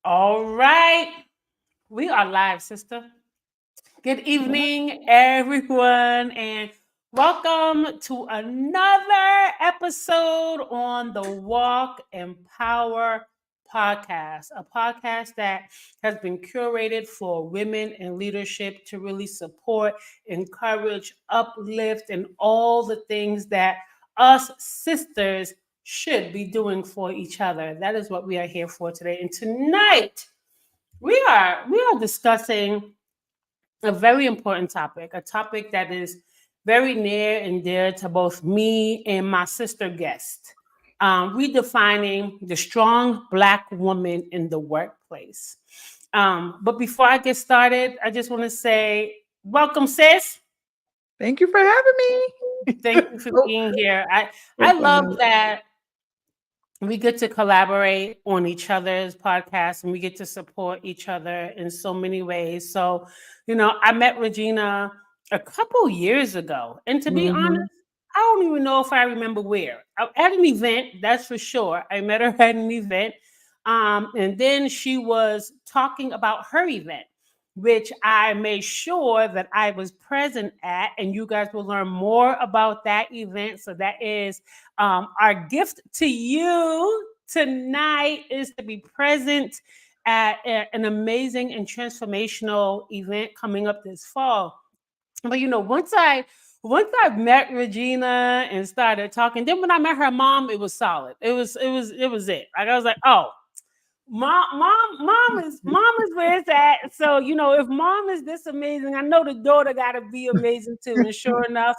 All right. We are live, sister. Good evening, everyone, and welcome to another episode on the Walk and Power podcast, a podcast that has been curated for women in leadership to really support, encourage, uplift, and all the things that us sisters should be doing for each other. That is what we are here for today. And tonight, we are discussing a very important topic, a topic that is very near and dear to both me and my sister guest. Redefining the strong Black woman in the workplace. But before I get started, I just want to say, welcome, sis. Thank you for having me. Thank you for being here. I Yes, love that we get to collaborate on each other's podcasts and we get to support each other in so many ways. So, I met Regina a couple years ago. And to be honest, Mhm. I don't even know if I remember where. At an event, that's for sure. I met her at an event. And then she was talking about her event, which I made sure that I was present at. And you guys will learn more about that event. So that is our gift to you tonight is to be present at an amazing and transformational event coming up this fall. But once I met Regina and started talking, then when I met her mom, it was solid. It was it. Like I was like, oh, mom is where it's at. So if mom is this amazing, I know the daughter got to be amazing too. And sure enough,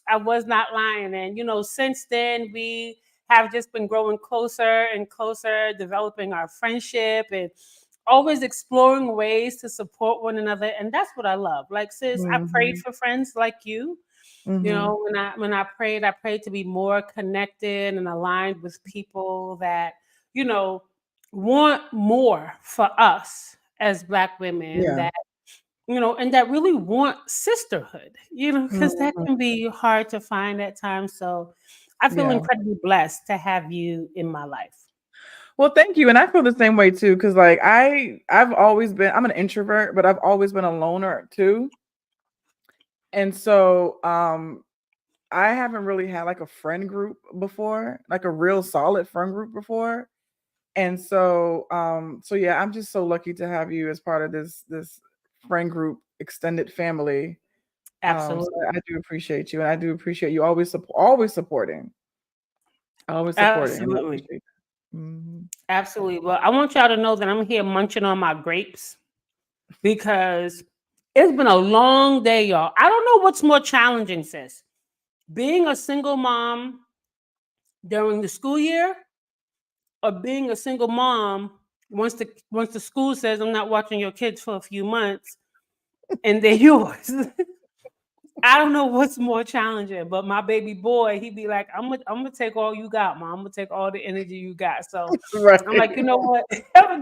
I was not lying. And since then we have just been growing closer and closer, developing our friendship and always exploring ways to support one another. And that's what I love. Like, sis, I prayed Mhm. for friends like you. Mhm. When I prayed to be more connected and aligned with people that you know want more for us as Black women, Yeah. and that really want sisterhood, because that Mhm. can be hard to find at times. So I feel Yeah. incredibly blessed to have you in my life. Well, thank you, and I feel the same way too. Cause like I've always been. I'm an introvert, but I've always been a loner too. And so, I haven't really had like a friend group before, like a real solid friend group before. And so, so yeah, I'm just so lucky to have you as part of this friend group, extended family. So Absolutely. I do appreciate you, and I do appreciate you always supporting, and I Absolutely. appreciate that. Mhm. Absolutely. Well, I want y'all to know that I'm here munching on my grapes because it's been a long day, y'all. I don't know what's more challenging, sis. Being a single mom during the school year or being a single mom once the school says I'm not watching your kids for a few months and they're yours. I don't know what's more challenging, but my baby boy, he'd be like, I'm gonna take all you got, mom. I'm gonna take all the energy you got. So I'm Right. like, you know what?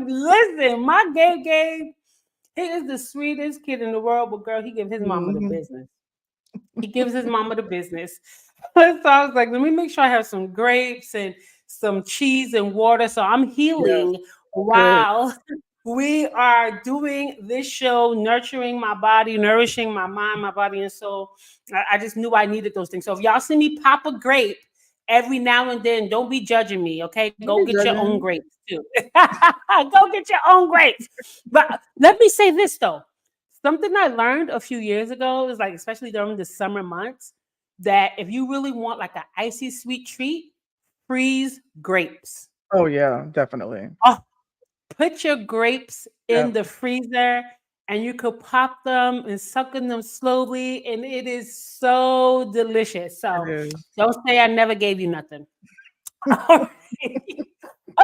Listen, my Gabe, he is the sweetest kid in the world, but girl, he give his mama the Mhm. business. He gives his mama the business. So I was like, let me make sure I have some grapes and some cheese and water. So I'm Yes. healing Good. while we are doing this show, nurturing my body, nourishing my mind, my body, and soul. I just knew I needed those things. So if y'all see me pop a grape every now and then, don't be judging me, okay? Don't Go be get your own judging. grapes too. Go get your own grapes. But let me say this though. Something I learned a few years ago is like, especially during the summer months, that if you really want like an icy sweet treat, freeze grapes. Oh yeah, definitely. Oh, put your grapes in Yep. the freezer and you could pop them and suck in them slowly, and it is so delicious. It So is. don't say I never gave you nothing. All right.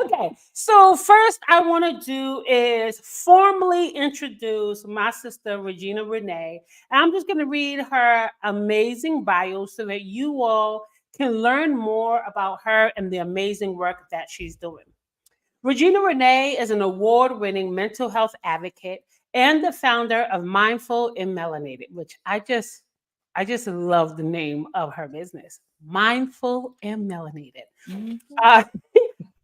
Okay, so first I want to do is formally introduce my sister Regina Renee. And I'm just going to read her amazing bio so that you all can learn more about her and the amazing work that she's doing. Regina Renee is an award-winning mental health advocate and the founder of Mindful and Melanated, which I just love the name of her business, Mindful and Melanated. Mhm. Uh,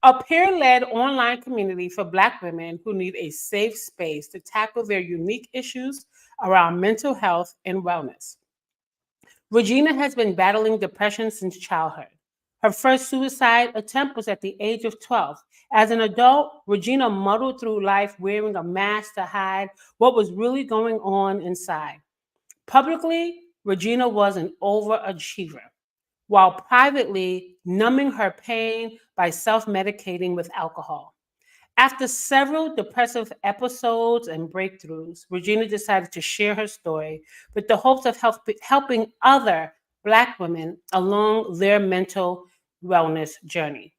a peer-led online community for Black women who need a safe space to tackle their unique issues around mental health and wellness. Regina has been battling depression since childhood. Her first suicide attempt was at the age of 12. As an adult, Regina muddled through life wearing a mask to hide what was really going on inside. Publicly, Regina was an overachiever, while privately numbing her pain by self medicating with alcohol. After several depressive episodes and breakthroughs, Regina decided to share her story with the hopes of helping other Black women along their mental wellness journey.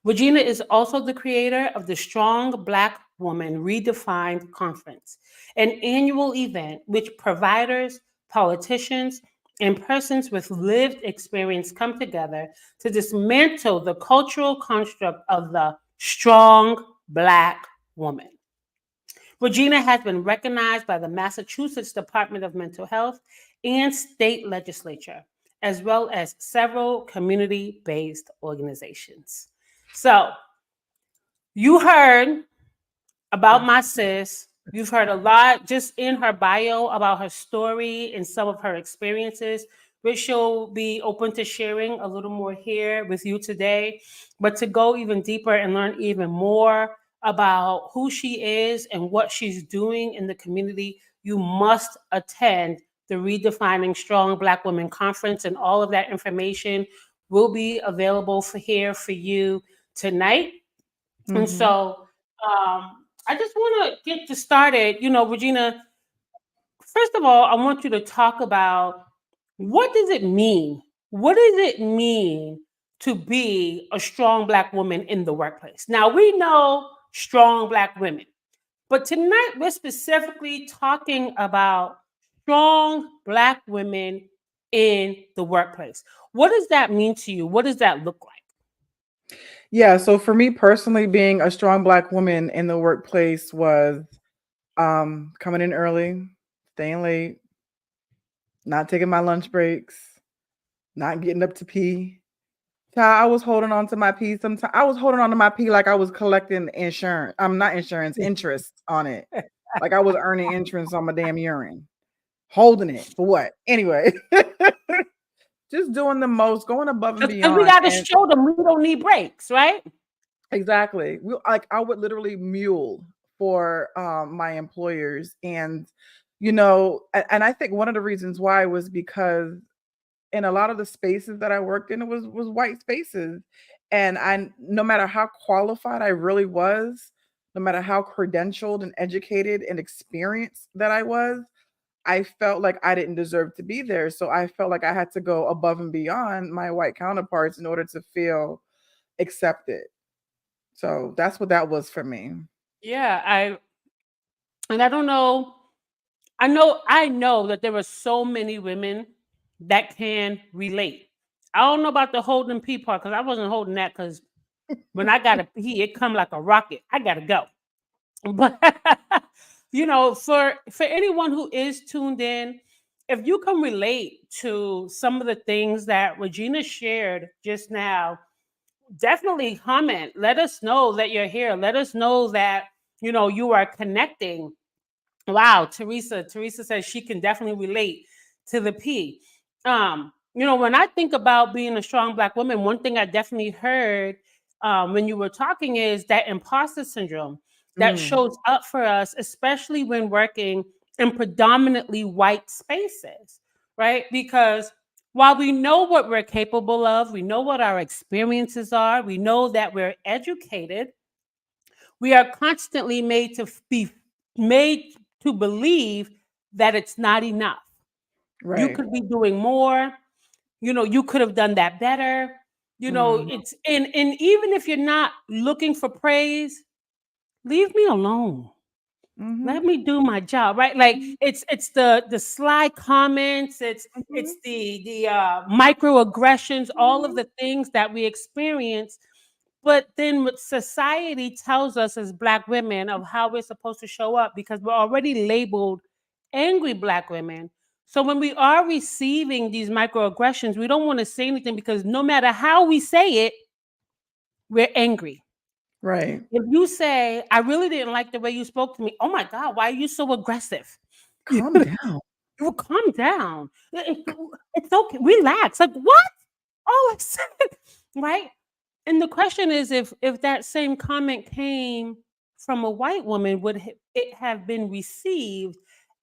Regina is also the creator of the Strong Black Woman Redefined Conference, an annual event which providers, politicians, and persons with lived experience come together to dismantle the cultural construct of the strong Black woman. Regina has been recognized by the Massachusetts Department of Mental Health and state legislature, as well as several community based organizations. So, you heard about my sis. You've heard a lot just in her bio about her story and some of her experiences, which she'll be open to sharing a little more here with you today. But to go even deeper and learn even more about who she is and what she's doing in the community, you must attend the Redefining Strong Black Women Conference, and all of that information will be available for here for you tonight. And Mm-hmm. so I just want to get this started. Regina, first of all, I want you to talk about what does it mean? What does it mean to be a strong Black woman in the workplace? Now, we know strong Black women, but tonight we're specifically talking about strong Black women in the workplace. What does that mean to you? What does that look like? Yeah, so for me personally, being a strong Black woman in the workplace was coming in early, staying late, not taking my lunch breaks, not getting up to pee. Child, I was holding on to my pee. Sometimes I was holding on to my pee like I was collecting insurance. I'm not insurance, interest on it. Like I was earning interest on my damn urine. Holding it for what? Anyway, just doing the most, going above and Because we beyond. got to And show them we don't need breaks, right? exactly. Like I would literally mule for my employers. And and I think one of the reasons why was because in a lot of the spaces that I worked in, it was white spaces. And I no matter how qualified I really was, no matter how credentialed and educated and experienced that I felt like I didn't deserve to be there. So I felt like I had to go above and beyond my white counterparts in order to feel accepted. So that's what that was for me. Yeah, I don't know. I know that there are so many women that can relate. I don't know about the holding pee part because I wasn't holding that because when I got a pee, it come like a rocket. I gotta go. But for anyone who is tuned in, if you can relate to some of the things that Regina shared just now, definitely comment. Let us know that you're here. Let us know that you are connecting. Wow, Teresa. Teresa says she can definitely relate to the P. When I think about being a strong Black woman, one thing I definitely heard when you were talking is that imposter syndrome that Mm, shows up for us, especially when working in predominantly white spaces, right? Because while we know what we're capable of, we know what our experiences are, we know that we're educated, we are constantly be made to believe that it's not enough. You right. could be doing more. You could have done that better. Mm, It's and even if you're not looking for praise, leave me alone. mhm, Let me do my job, right? Like mhm, it's the sly comments, it's mhm, the microaggressions, all of mhm. the things that we experience. But then what society tells us as Black women of how we're supposed to show up because we're already labeled angry Black women. So when we are receiving these microaggressions, we don't want to say anything because no matter how we say it, we're angry. Right. If you say, I really didn't like the way you spoke to me, oh my God, why are you so aggressive? Calm down. Well, calm down. It's okay. Relax. Like what? Oh, it's right. And the question is, if that same comment came from a white woman, would it have been received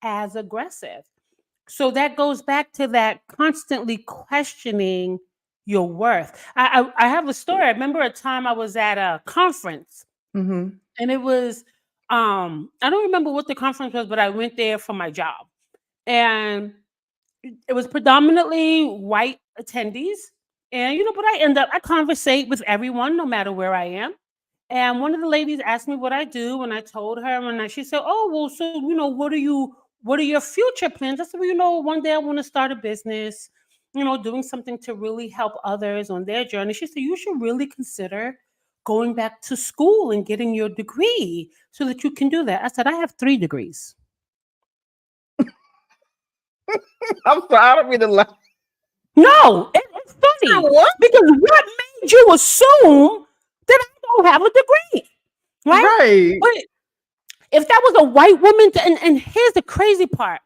as aggressive? So that goes back to that constantly questioning your worth. I have a story. I remember a time I was at a conference, Mm-hmm. and it was I don't remember what the conference was, but I went there for my job, and it was predominantly white attendees. And but I conversate with everyone no matter where I am. And one of the ladies asked me what I do, and I told her, and she said, "Oh, well, so what are your future plans?" I said, "Well, one day I want to start a business, doing something to really help others on their journey." She said, "You should really consider going back to school and getting your degree so that you can do that." I said, "I have 3 degrees." I'm sorry. I don't mean to laugh. No, it's funny What? because what made you assume that I don't have a degree, right? Right. But if that was a white woman, and here's the crazy part,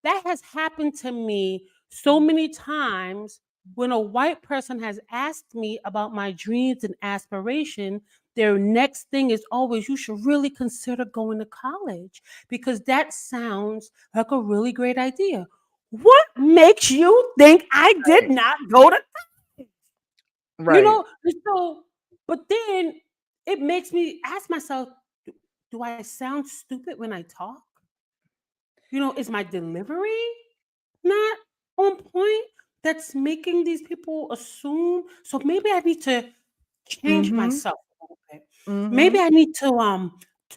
that has happened to me so many times when a white person has asked me about my dreams and aspiration. Their next thing is always, you should really consider going to college because that sounds like a really great idea. What makes you think I did Right. not go to you Right. know? And so, but then it makes me ask myself, do I sound stupid when I talk? Is my delivery not on point that's making these people assume? So maybe I need to change Mm-hmm. myself a little bit. Maybe Mm-hmm. I need to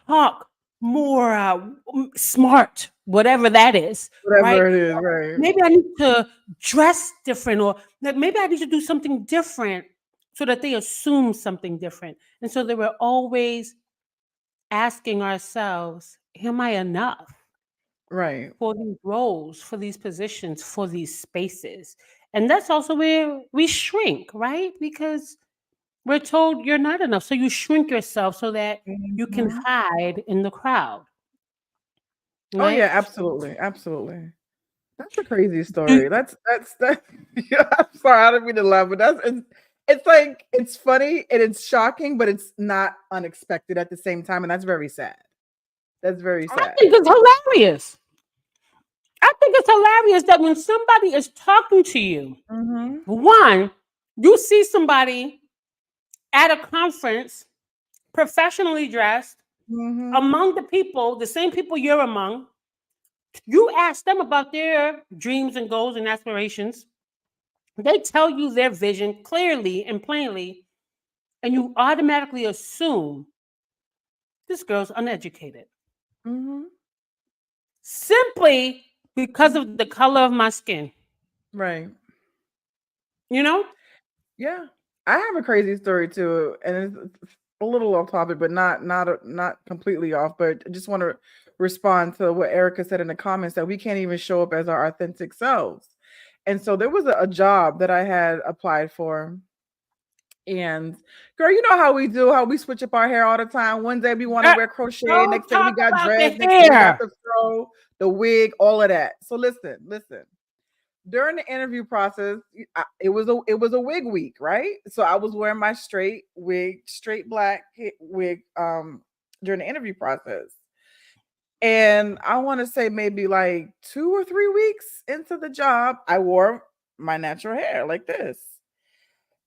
talk more smart, whatever that is, right? Whatever it is, right. Maybe I need to dress different, or that maybe I need to do something different so that they assume something different. And so they were always asking ourselves, am I enough Right. for these roles, for these positions, for these spaces? And that's also where we shrink, right? Because we're told you're not enough. So you shrink yourself so that you can Mhm. hide in the crowd, Oh yeah, right? absolutely, absolutely. That's a crazy Do- story. That's that. Yeah, I'm sorry, I don't mean to laugh, but it's like it's funny and it's shocking, but it's not unexpected at the same time, and that's very sad. That's very I sad. think it's hilarious. I think it's hilarious that when somebody is talking to you, Mm-hmm. one, you see somebody at a conference, professionally dressed, Mm-hmm. among the people, the same people you're among. You ask them about their dreams and goals and aspirations. They tell you their vision clearly and plainly, and you automatically assume this girl's uneducated Mm-hmm. simply because of the color of my skin. Right. You know? Yeah. I have a crazy story too, and it's a little off topic, but not completely off. But I just want to respond to what Erica said in the comments that we can't even show up as our authentic selves. And so there was a job that I had applied for. And girl, you know how we do, how we switch up our hair all the time. One day we want to Girl, wear crochet, don't next day we talk got about the dreads, next day we got hair. the fro, the wig, all of that. So listen. During the interview process, it was a wig week, right? So I was wearing my straight wig, straight black wig during the interview process. And I want to say maybe like 2 or 3 weeks into the job, I wore my natural hair like this.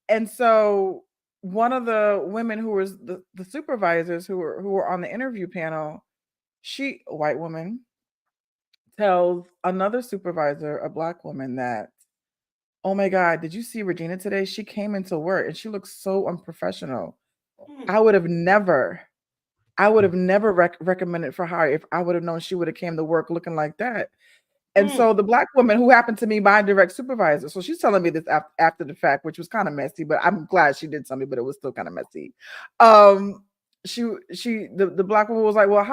And so one of the women who was the supervisors who were on the interview panel, she, a white woman, tells another supervisor, a black woman, that, oh my God, did you see Regina today? She came into work and she looks so unprofessional. Mm, I would have never, I would have never recommended for her if I would have known she would have came to work looking like that. And mm. so the black woman who happened to be my direct supervisor, so she's telling me this after the fact, which was kind of messy, but I'm glad she did tell me, but it was still kind of messy. Um, the black woman was like, well,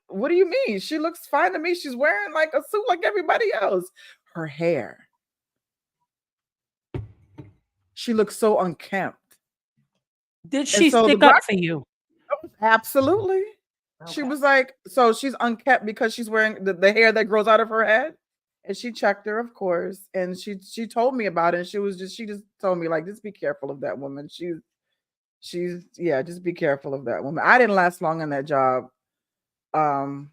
what do you mean? She looks fine to me. She's wearing like a suit like everybody else. Her hair, she looks so unkempt. Did And she so the stick black up for you? absolutely. She Okay. was like, so she's unkept because she's wearing the hair that grows out of her head. And she checked her, of course. And she told me about it. And she just told me, like, just be careful of that woman. She's yeah, just be careful of that woman. I didn't last long in that job. Um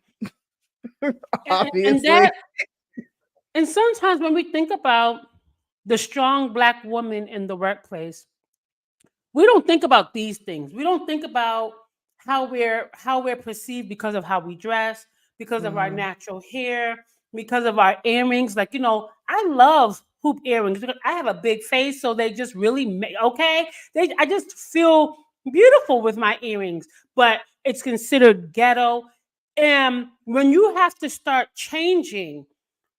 And that obviously. and sometimes when we think about the strong black woman in the workplace, we don't think about these things. We don't think about how we're perceived because of how we dress, because of our Hmm. natural hair, because of our earrings. Like, I love hoop earrings because I have a big face, so they just really okay. I just feel beautiful with my earrings, but it's considered ghetto. And when you have to start changing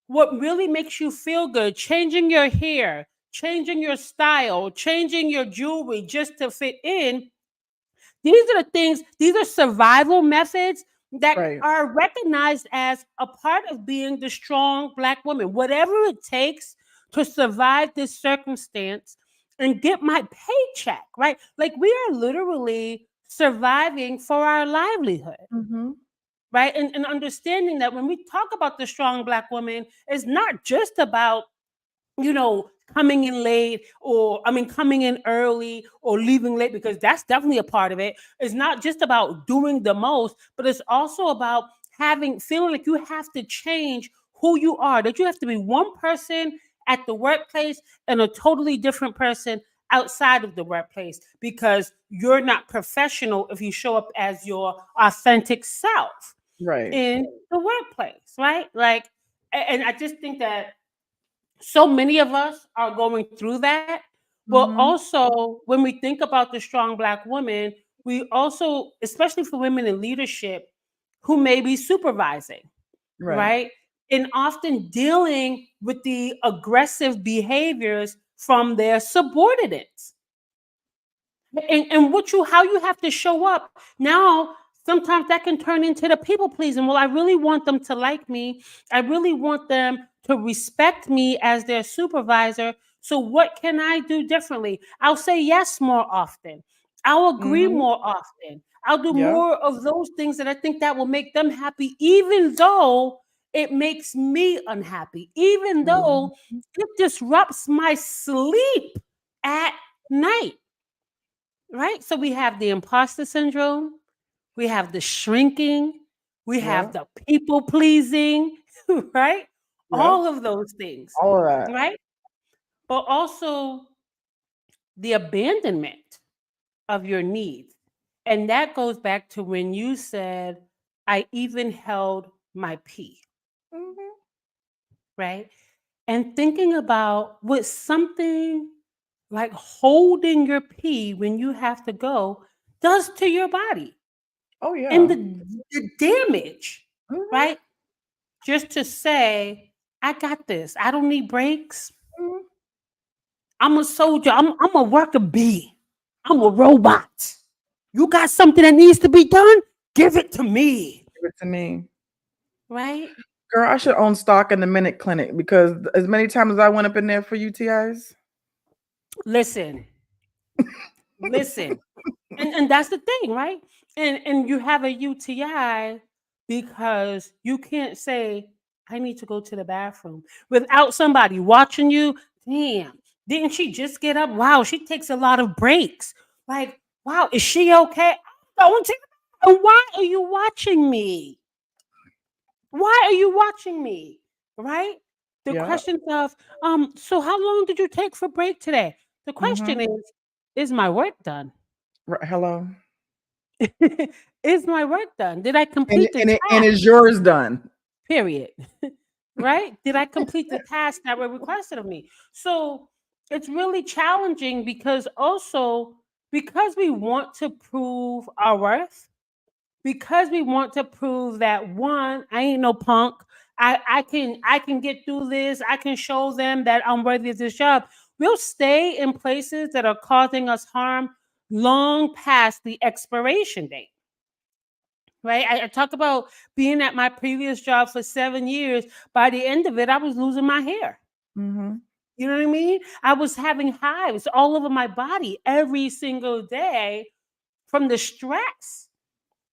what really makes you feel good, changing your hair, changing your style, changing your jewelry just to fit in. These are the things, these are survival methods that Right. are recognized as a part of being the strong black woman. Whatever it takes to survive this circumstance and get my paycheck, right? Like we are literally surviving for our livelihood, Hmm. right? And understanding that when we talk about the strong black woman, it's not just about coming in late, or I mean coming in early or leaving late, because that's definitely a part of it. It's not just about doing the most, but it's also about feeling like you have to change who you are, that you have to be one person at the workplace and a totally different person outside of the workplace, because you're not professional if you show up as your authentic self Right. in the workplace, right? Like, and I just think that so many of us are going through that. But Hmm. also, when we think about the strong black woman, we also, especially for women in leadership who may be supervising, Right. right? And often dealing with the aggressive behaviors from their subordinates, and how you have to show up now. Sometimes that can turn into the people pleasing. Well, I really want them to like me, I really want them to respect me as their supervisor, so what can I do differently? I'll say yes more often, I'll agree Hmm. more often, I'll do Yeah. more of those things that I think that will make them happy, even though it makes me unhappy, even Mhm. though it disrupts my sleep at night. Right? So we have the imposter syndrome, we have the shrinking, we Yeah. have the people pleasing, right? Yeah. All of those things, All of that. right? But also the abandonment of your needs. And that goes back to when you said, I even held my pee, Mhm. right? And thinking about what something like holding your pee when you have to go does to your body, Oh and yeah. the damage, Mhm. right? Just to say, I got this. I don't need breaks. Mhm. I'm a soldier. I'm a worker bee. I'm a robot. You got something that needs to be done? Give it to me. Give it to me. Right? Girl, I should own stock in the Minute Clinic because as many times as I went up in there for UTIs. Listen, listen. And that's the thing, right? And you have a UTI because you can't say, I need to go to the bathroom without somebody watching you. Damn, didn't she just get up? Wow, she takes a lot of breaks. Like, wow, is she okay? I'm going to the bathroom. Why are you watching me? Why are you watching me? Right? The Yeah. question of, so how long did you take for break today? The question Mhm. is my work done? Right. Hello. Is my work done? Did I And complete the and task? is yours done? Period. Right? Did I complete the tasks that were requested of me? So it's really challenging because also, because we want to prove our worth, because we want to prove that, one, I ain't no punk. I can get through this. I can show them that I'm worthy of this job. We'll stay in places that are causing us harm long past the expiration date. Right? I talk about being at my previous job for 7 years. By the end of it, I was losing my hair. Mhm. You know what I mean? I was having hives all over my body every single day from the stress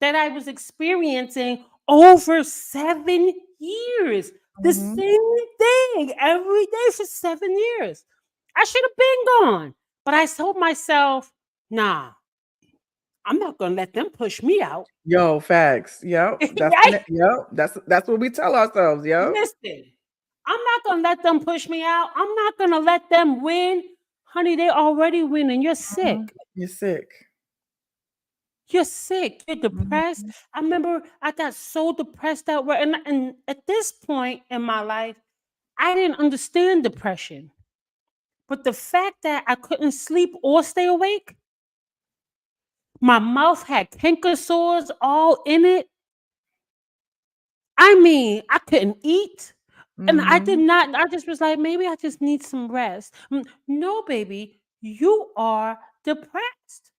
that I was experiencing over 7 years. The Mhm. same thing every day for 7 years. I should have been gone. But I told myself, nah, I'm not going to let them push me out. Yo, facts. Yep. That's Right? yep. That's what we tell ourselves. Yep. Listen, I'm not going to let them push me out. I'm not going to let them win. Honey, they already winning. You're Mhm. sick. You're sick. You're sick. You're depressed. Mhm. I remember I got so depressed at work. And at this point in my life, I didn't understand depression. But the fact that I couldn't sleep or stay awake, my mouth had canker sores all in it. I mean, I couldn't eat. And I did Mhm. not, I just was like, maybe I just need some rest. No, baby, you are depressed.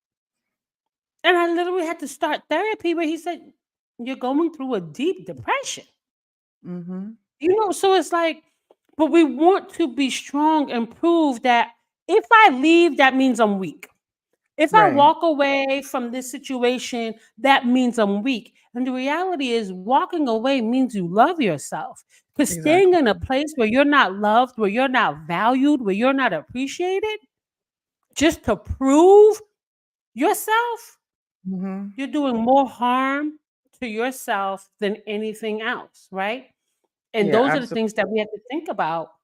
And I literally had to start therapy where he said, you're going through a deep depression. Mhm. So it's like, but we want to be strong and prove that if I leave, that means I'm weak. If I Right. walk away from this situation, that means I'm weak. And the reality is, walking away means you love yourself. Because staying Exactly. in a place where you're not loved, where you're not valued, where you're not appreciated, just to prove yourself, Mhm. you're doing more harm to yourself than anything else, right? And Yeah, those are the absolutely. things that we have to think about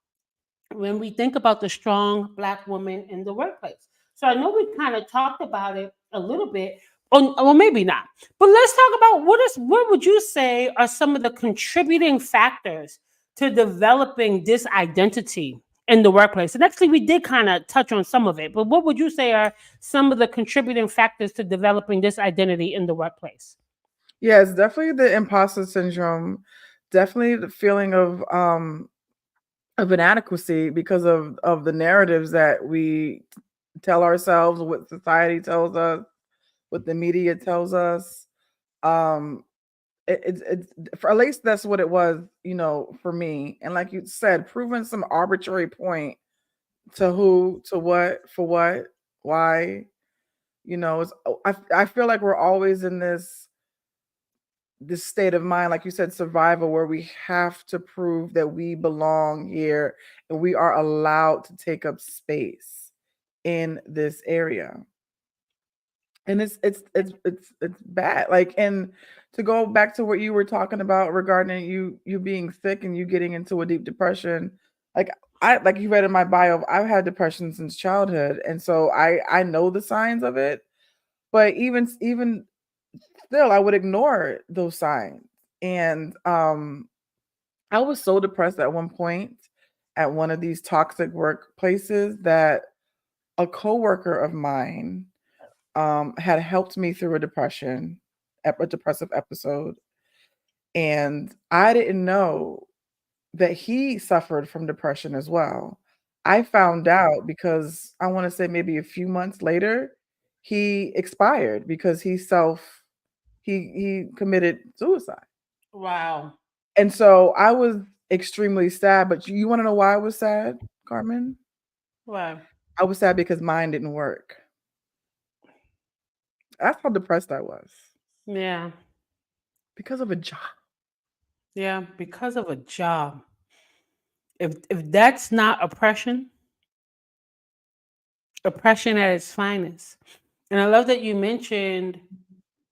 when we think about the strong Black woman in the workplace. So I know we kind of talked about it a little bit, or maybe not. But let's talk about what would you say are some of the contributing factors to developing this identity in the workplace? And actually, we did kind of touch on some of it, but what would you say are some of the contributing factors to developing this identity in the workplace? Yeah, it's definitely the imposter syndrome. Definitely the feeling of inadequacy because of the narratives that we tell ourselves, what society tells us, what the media tells us. Um, it's for at least that's what it was, for me. And like you said, proving some arbitrary point to who, to what, for what, why. It's I feel like we're always in this state of mind, like you said, survival, where we have to prove that we belong here and we are allowed to take up space in this area. And it's bad. Like, and to go back to what you were talking about regarding you being sick and you getting into a deep depression, like like you read in my bio, I've had depression since childhood, and so I know the signs of it. But even still, I would ignore those signs. And I was so depressed at one point at one of these toxic workplaces that a coworker of mine had helped me through a depressive episode. And I didn't know that he suffered from depression as well. I found out because I want to say maybe a few months later, he expired because he committed suicide. Wow. And so I was extremely sad, but you wanna know why I was sad, Carmen? Wow. I was sad because mine didn't work. That's how depressed I was. Yeah. Because of a job. Yeah. Because of a job. If that's not oppression, oppression at its finest. And I love that you mentioned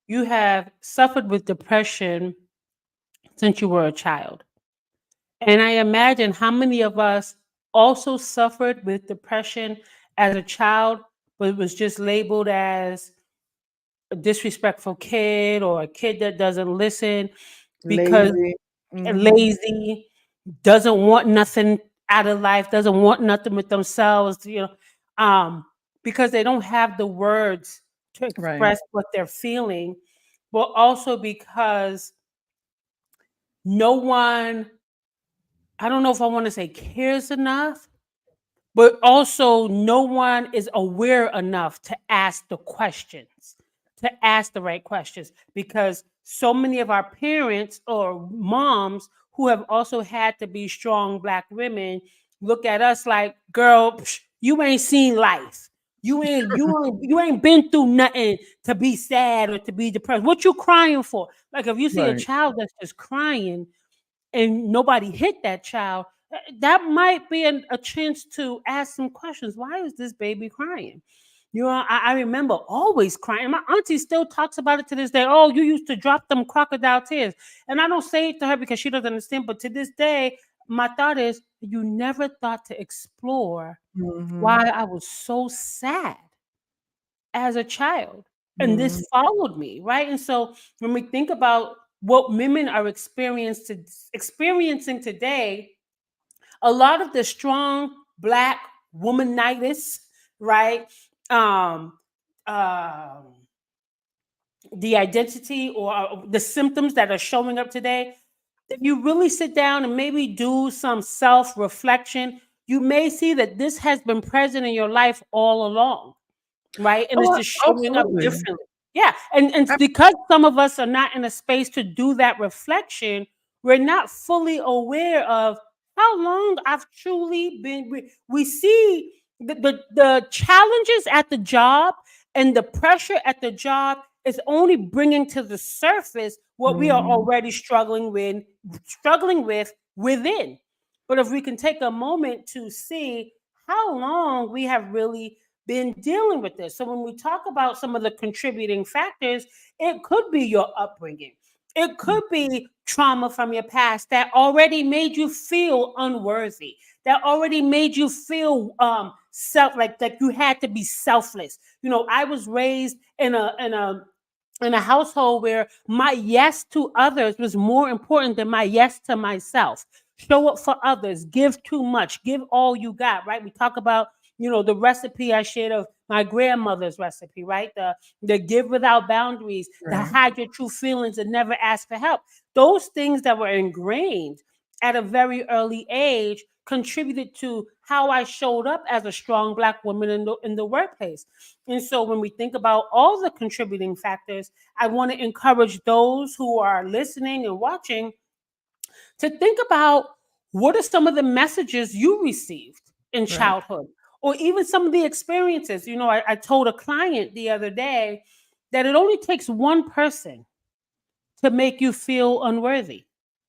you have suffered with depression since you were a child. And I imagine how many of us also suffered with depression as a child, but it was just labeled as a disrespectful kid or a kid that doesn't listen because Lazy. Mhm. lazy, doesn't want nothing out of life, doesn't want nothing with themselves, because they don't have the words to Right. express what they're feeling, but also because no one, I don't know if I want to say cares enough, but also no one is aware enough to ask the questions, to ask the right questions, because so many of our parents or moms who have also had to be strong Black women look at us like, girl, you ain't seen life. You ain't been through nothing to be sad or to be depressed. What you crying for? Like if you see a Right. child that's just crying and nobody hit that child, that might be a chance to ask some questions. Why is this baby crying? I remember always crying. My auntie still talks about it to this day. Oh, you used to drop them crocodile tears. And I don't say it to her because she doesn't understand. But to this day, my thought is, you never thought to explore why Mhm. I was so sad as a child. And Mhm. this followed me, right? And so when we think about what women are experiencing today, a lot of the strong black womanitis, right? Um, um, the identity or the symptoms that are showing up today, if you really sit down and maybe do some self reflection, you may see that this has been present in your life all along, right? And it's Oh, just showing up absolutely. differently. Yeah. And Ab because some of us are not in a space to do that reflection, we're not fully aware of how long I've truly been. We see the challenges at the job and the pressure at the job is only bringing to the surface what we are Mhm. already struggling with within. But if we can take a moment to see how long we have really been dealing with this. So when we talk about some of the contributing factors, it could be your upbringing. It could be trauma from your past that already made you feel unworthy, that already made you feel like you had to be selfless. I was raised in a household where my yes to others was more important than my yes to myself. Show up for others, give too much, give all you got, right? We talk about, the recipe I shared of my grandmother's recipe, right? The give without boundaries, the Right. hide your true feelings and never ask for help. Those things that were ingrained at a very early age contributed to how I showed up as a strong black woman in the workplace. And so when we think about all the contributing factors, I want to encourage those who are listening and watching to think about what are some of the messages you received in Right. childhood or even some of the experiences. I told a client the other day that it only takes one person to make you feel unworthy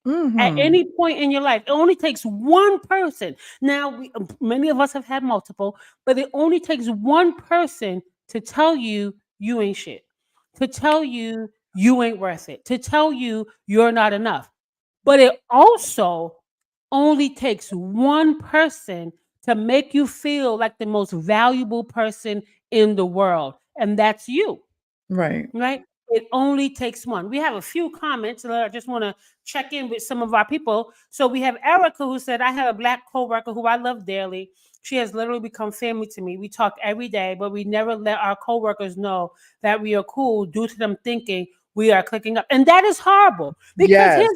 at Mhm. any point in your life. It only takes one person. Now, many of us have had multiple, but it only takes one person to tell you you ain't shit, to tell you you ain't worth it, to tell you you're not enough. But it also only takes one person to make you feel like the most valuable person in the world, and that's you. Right. Right? It only takes one. We have a few comments, and I just want to check in with some of our people. So we have Erica who said, I have a black coworker who I love dearly. She has literally become family to me. We talk every day, but we never let our coworkers know that we are cool due to them thinking we are clicking up. And that is horrible because Yes.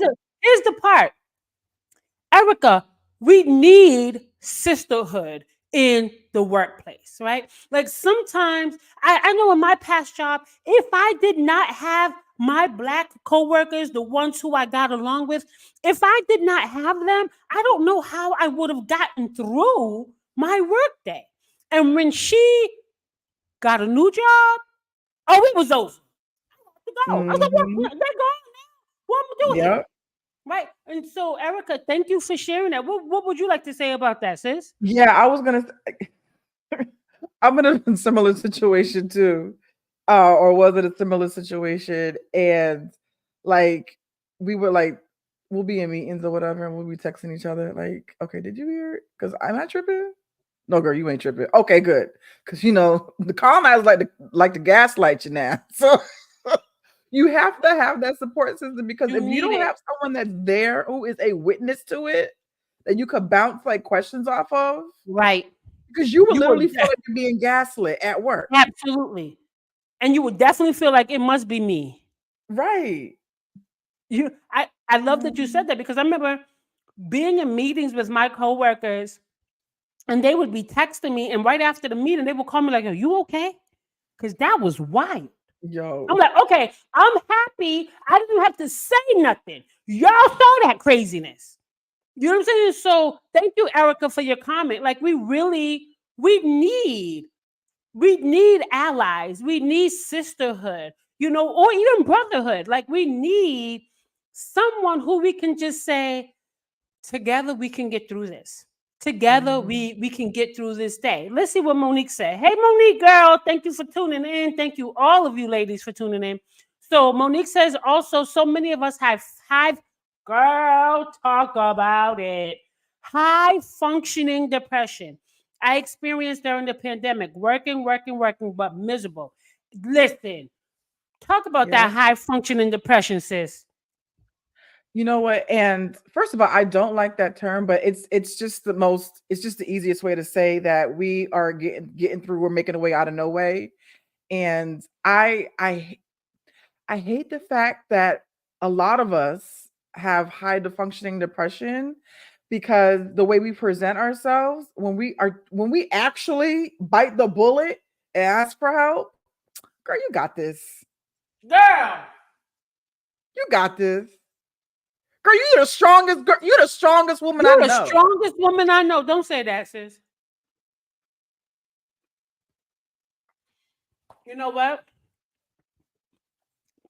here's the part. Erica, we need sisterhood in the workplace, right? Like sometimes I know in my past job, if I did not have my black coworkers, the ones who I got along with, if I did not have them, I don't know how I would have gotten through my workday. And when she got a new job, oh, it was over. To go. I was like, Mhm. what? They're gone now. What am I doing here? Yep. Right. And so, Erica, thank you for sharing that. What would you like to say about that, sis? Yeah, I was gonna I'm in a similar situation too. Or was it a similar situation? And like we were like, we'll be in meetings or whatever, and we'll be texting each other, like, okay, did you hear it? Because I'm not tripping. No, girl, you ain't tripping. Okay, good. Because the colonizers like to gaslight you now. So you have to have that support system because You if you need don't it. have someone that's there who is a witness to it, that you could bounce like questions off of, Right. because you would You would literally feel like you're being gaslit at work. absolutely. And you would definitely feel like it must be me. Right. I love that you Mhm. said that because I remember being in meetings with my coworkers and they would be texting me and right after the meeting they would call me like, "Are you okay?" Because that was wild. I'm Yo. like, okay, I'm happy. I didn't have to say nothing. Y'all saw that craziness. You know what I'm saying? So thank you, Erica, for your comment. Like we need We need allies. We need sisterhood, or even brotherhood. Like we need someone who we can just say, together we can get through this. Together Mhm. we can get through this day. Let's see what Monique said. Hey Monique girl, thank you for tuning in. Thank you all of you ladies for tuning in. So Monique says also so many of us have high girl talk about it. High functioning depression. I experienced during the pandemic, working, but miserable. Listen, talk about that Yep. high functioning depression, sis. You know what? And first of all, I don't like that term, but it's just it's just the easiest way to say that we are getting through, we're making a way out of no way. And I hate the fact that a lot of us have high functioning depression because the way we present ourselves when we actually bite the bullet and ask for help, girl, you got this. Girl, You got this. Girl, you're the strongest girl, you're the strongest woman I you're the know. strongest woman I know. Don't say that, sis. You know what?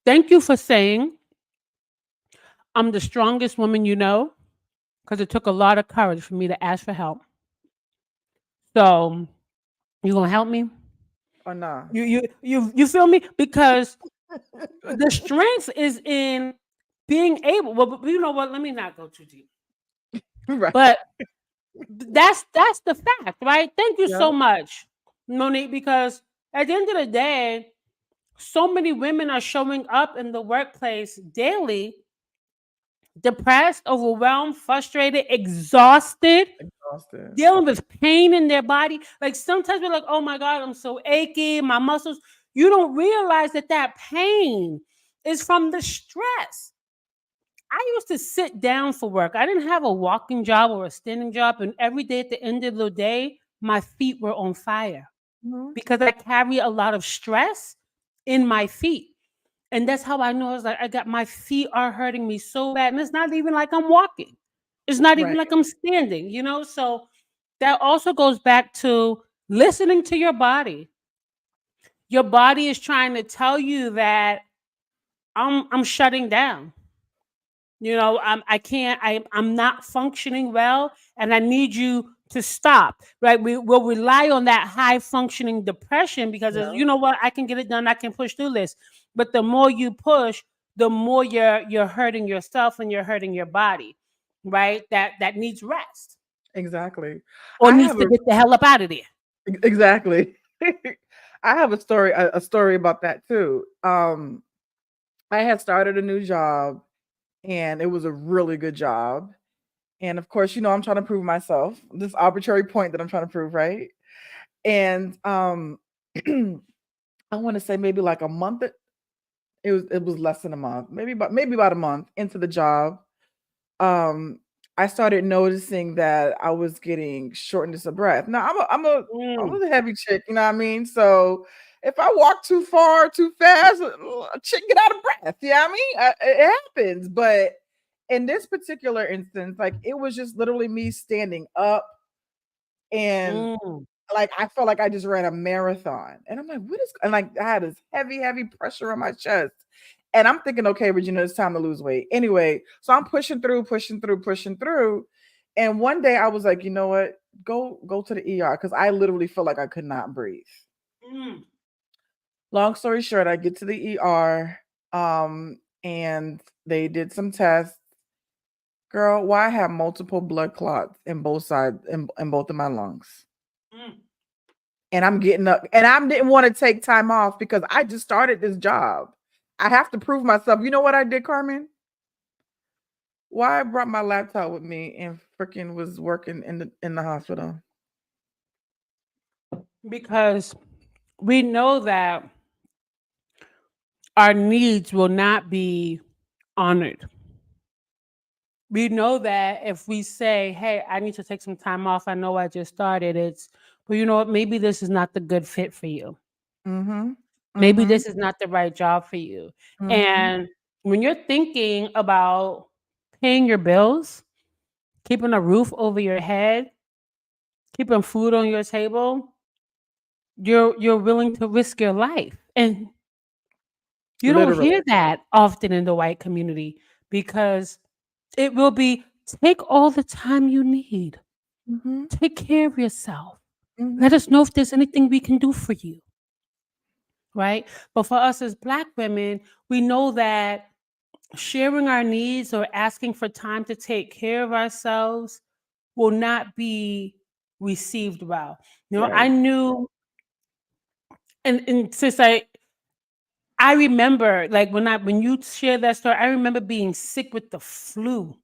Thank you for saying I'm the strongest woman you know, because it took a lot of courage for me to ask for help. So you gonna help me? Or nah. You feel me? Because the strength is in being able. Well, but you know what? Let me not go too deep. Right. But that's the fact, right? Thank you so Yep. much, Monique. Because at the end of the day, so many women are showing up in the workplace daily depressed, overwhelmed, frustrated, exhausted, Exhausted. dealing with pain in their body. Like sometimes we're like, oh my God, I'm so achy, my muscles. You don't realize that that pain is from the stress. I used to sit down for work. I didn't have a walking job or a standing job. And every day at the end of the day, my feet were on fire Mhm. because I carry a lot of stress in my feet. And that's how I know it's like I got my feet are hurting me so bad. And it's not even like I'm walking. It's not even Right. like I'm standing. So that also goes back to listening to your body. Your body is trying to tell you that I'm shutting down. I can't, I'm not functioning well, and I need you to stop. Right. We will rely on that high functioning depression because it's, Yeah. you know what, I can get it done, I can push through this. But the more you push, the more you're hurting yourself and you're hurting your body, right? That needs rest Exactly. or I needs have to a get the hell up out of there. exactly. I have a story about that too. I had started a new job and it was a really good job. And of course, I'm trying to prove myself. This arbitrary point that I'm trying to prove, right? And I want to say maybe like a month. It was less than a month, maybe about a month into the job. Um, I started noticing that I was getting shortness of breath. Now I Mm, was a heavy chick, you know what I mean? So if I walk too far, too fast, a chick get out of breath. Yeah, I mean, it happens. But in this particular instance, like it was just literally me standing up and mm, like I felt like I just ran a marathon. And I'm like, what is and like I had this heavy pressure on my chest. And I'm thinking, okay, Regina, it's time to lose weight. Anyway, so I'm pushing through, pushing through, pushing through. And one day I was like, you know what? Go to the ER because I literally felt like I could not breathe. mm. Long story short, I get to the ER, and they did some tests. Girl, why I have multiple blood clots in both sides in both of my lungs. Mm. And I'm getting up and I didn't want to take time off because I just started this job. I have to prove myself. You know what I did, Carmen? Why I brought my laptop with me and freaking was working in the hospital. Because we know that our needs will not be honored. We know that if we say, hey, I need to take some time off, I know I just started, but you know what, maybe this is not the good fit for you. Mhm. Maybe Mhm. this is not the right job for you. Mhm. And when you're thinking about paying your bills, keeping a roof over your head, keeping food on your table, you're willing to risk your life. And you don't hear Literally. that often in the white community because it will be take all the time you need. Mhm, Take care of yourself. Let mhm. us know if there's anything we can do for you, right? But for us as Black women, we know that sharing our needs or asking for time to take care of ourselves will not be received well. I Right. knew, and since I remember, like when you share that story, I remember being sick with the flu,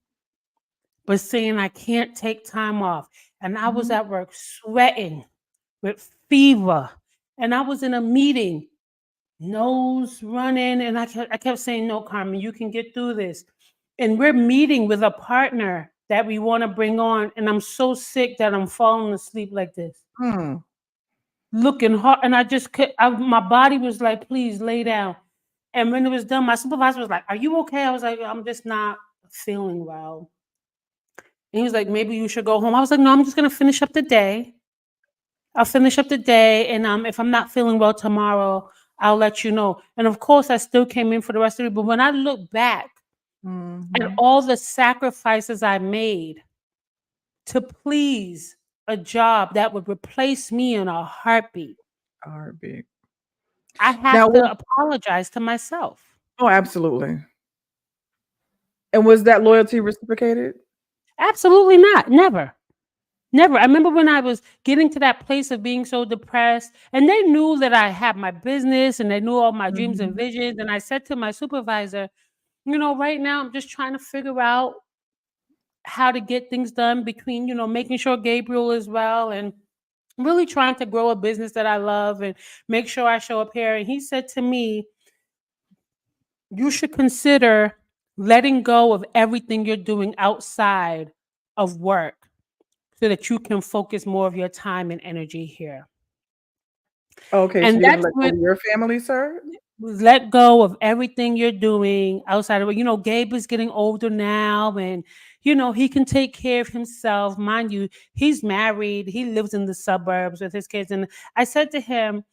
but saying I can't take time off, and I was Mhm. at work sweating with fever, and I was in a meeting, nose running, and I kept saying, "No, Carmen, you can get through this." And we're meeting with a partner that we want to bring on, and I'm so sick that I'm falling asleep like this, Hmm. looking hard, and I just could. My body was like, "Please lay down." And when it was done, my supervisor was like, "Are you okay?" I was like, "I'm just not feeling well." And he was like, "Maybe you should go home." I was like, "No, I'm just gonna finish up the day. I'll finish up the day, and if I'm not feeling well tomorrow, I'll let you know." And of course, I still came in for the rest of it. But when I look back at Mhm. all the sacrifices I made to please a job that would replace me in a heartbeat, Heartbeat. I Now have was to apologize to myself. Oh, absolutely. And was that loyalty reciprocated? Absolutely not. Never. Never. I remember when I was getting to that place of being so depressed, and they knew that I had my business and they knew all my dreams and Mhm. visions. And I said to my supervisor, right now I'm just trying to figure out how to get things done between, making sure Gabriel is well and really trying to grow a business that I love and make sure I show up here. And he said to me, you should consider letting go of everything you're doing outside of work so that you can focus more of your time and energy here. Okay, so And you're gonna that's let go when of your family, sir? let go of everything you're doing outside of it. Gabe is getting older now and he can take care of himself. Mind you, he's married, he lives in the suburbs with his kids. And I said to him,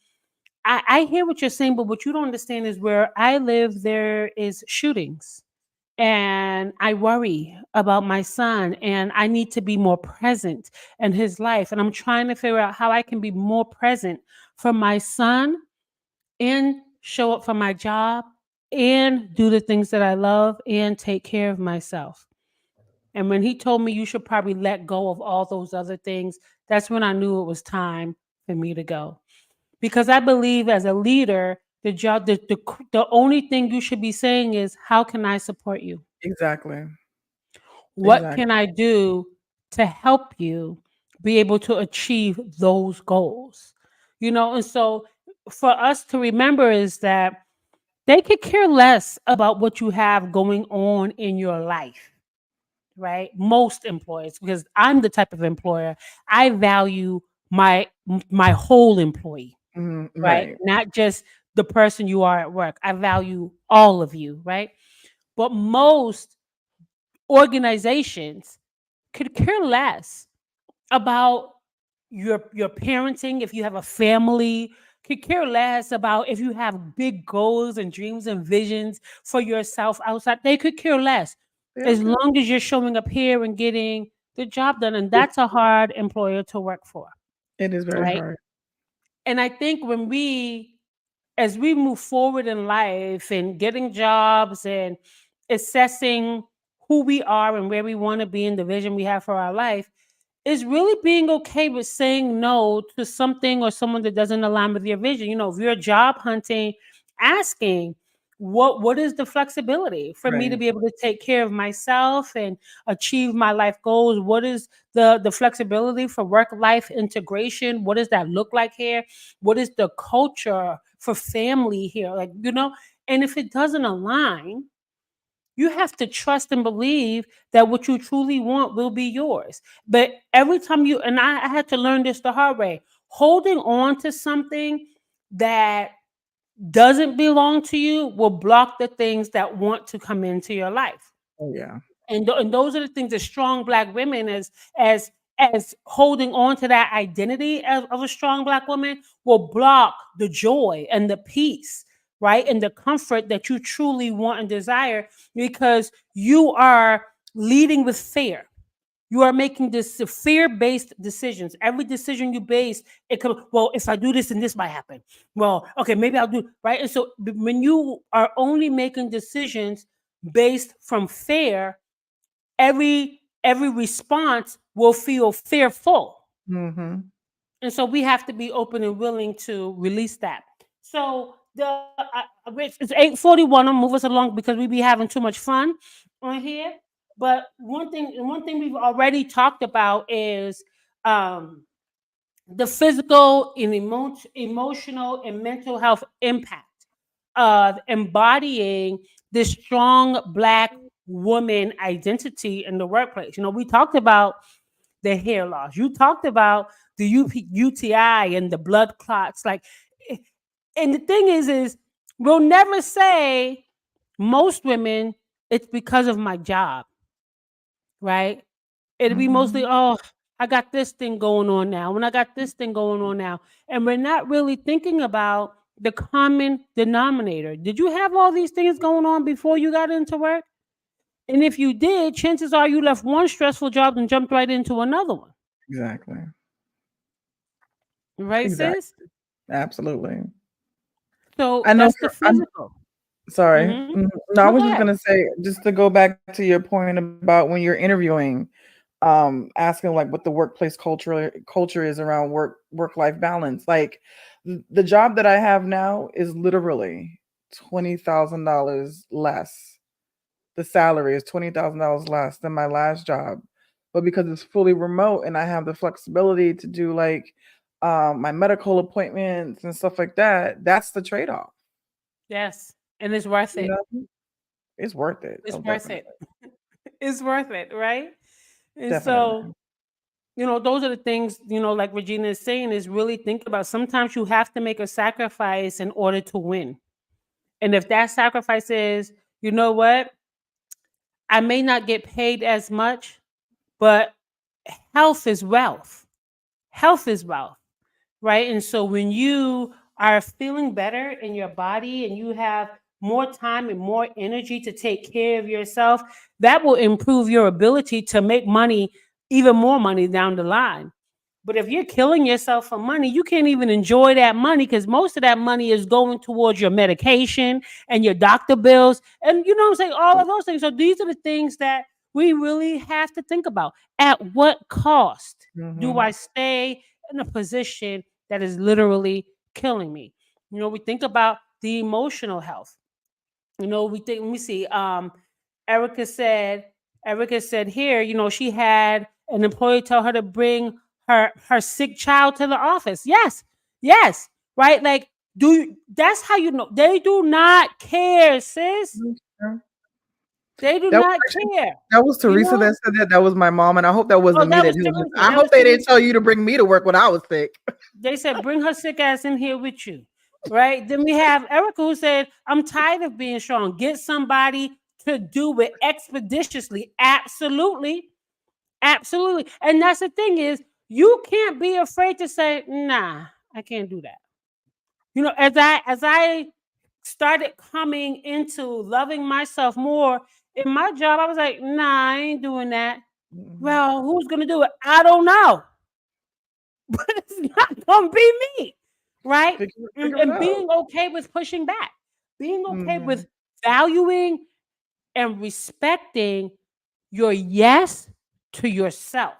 I hear what you're saying, but what you don't understand is where I live, there is shootings. And I worry about my son, and I need to be more present in his life. And I'm trying to figure out how I can be more present for my son and show up for my job and do the things that I love and take care of myself. And when he told me you should probably let go of all those other things, that's when I knew it was time for me to go. Because I believe as a leader, the only thing you should be saying is, how can I support you? Exactly. What can Exactly. I do to help you be able to achieve those goals? And so for us to remember is that they could care less about what you have going on in your life, right? Most employers, because I'm the type of employer, I value my whole employee, Mhm, right? right. Not just the person you are at work. I value all of you, right? But most organizations could care less about your parenting, if you have a family, could care less about if you have big goals and dreams and visions for yourself outside. They could care less They don't as care. long as you're showing up here and getting the job done. And that's a hard employer to work for, It is very right? hard. And I think as we move forward in life and getting jobs and assessing who we are and where we want to be in the vision we have for our life, is really being okay with saying no to something or someone that doesn't align with your vision. If you're job hunting, asking what is the flexibility for me to Right. be able to take care of myself and achieve my life goals? What is the flexibility for work life integration? What does that look like here? What is the culture for family here? And if it doesn't align, you have to trust and believe that what you truly want will be yours. But every time and I had to learn this the hard way, holding on to something that doesn't belong to you will block the things that want to come into your life. Oh, yeah. And those are the things that strong Black women as as holding on to that identity of a strong Black woman will block the joy and the peace, right? And the comfort that you truly want and desire, because you are leading with fear. You are making this fear-based decisions. Every decision you base, it could, well, if I do this, then this might happen. Well, okay, maybe I'll do, right? And so when you are only making decisions based from fear, every response will feel fearful. Mm-hmm. And so we have to be open and willing to release that. So it's 8:41. I'm move us along because we be having too much fun on here. But one thing we've already talked about is um, the physical and emotional and mental health impact of embodying this strong Black woman identity in the workplace. We talked about the hair loss. You talked about the UTI and the blood clots. Eh, and the thing is we'll never say, most women, it's because of my job, right? It'll be mostly, Mm-hmm. oh, I got this thing going on now. When I got this thing going on now. And we're not really thinking about the common denominator. Did you have all these things going on before you got into work? And if you did, chances are you left one stressful job and jumped right into another one. Exactly. Right, Exactly. sis? Absolutely. So I know that's the for I'm physical. sorry. Mm-hmm. Mhm. No, I No, was go just ahead. gonna say, just to go back to your point about when you're interviewing, asking like what the workplace culture is around work-life balance. Like the job that I have now is literally $20,000 less. The salary is $20,000 less than my last job. But because it's fully remote and I have the flexibility to do like my medical appointments and stuff like that, that's the trade-off. Yes. And it's worth You it. know, it's worth it. It's Oh, worth it. definitely. It's worth it, right? And so, Definitely. those are the things, like Regina is saying, is really think about. Sometimes you have to make a sacrifice in order to win. And if that sacrifice is, you know what, I may not get paid as much, but health is wealth. Health is wealth. Right? And so when you are feeling better in your body and you have more time and more energy to take care of yourself, that will improve your ability to make money, even more money down the line. But if you're killing yourself for money, you can't even enjoy that money because most of that money is going towards your medication and your doctor bills. And you know what I'm saying? All of those things. So these are the things that we really have to think about. At what cost do Mm-hmm. I stay in a position that is literally killing me? We think about the emotional health. We think, let me see. Erica said, Erica said here, she had an employee tell her to bring her sick child to the office. Yes, yes, right. Like, that's how you know they do not care, sis. Yeah. They do That was not actually care. that was You Teresa know? that said that. That was my mom, and I hope that Oh, wasn't me that that was did it. Teresa. I That hope was they didn't tell Teresa. you to bring me to work when I was sick. They said, bring her sick ass in here with you. Right? Then we have Erica who said, I'm tired of being strong. Get somebody to do it expeditiously. Absolutely. Absolutely. And that's the thing is, you can't be afraid to say, nah, I can't do that. As I started coming into loving myself more in my job, I was like, nah, I ain't doing that. Mhm. Well, who's gonna do it? I don't know. But it's not gonna be me, right? And, Figure it and out. being okay with pushing back, being okay Mhm. with valuing and respecting your yes to yourself.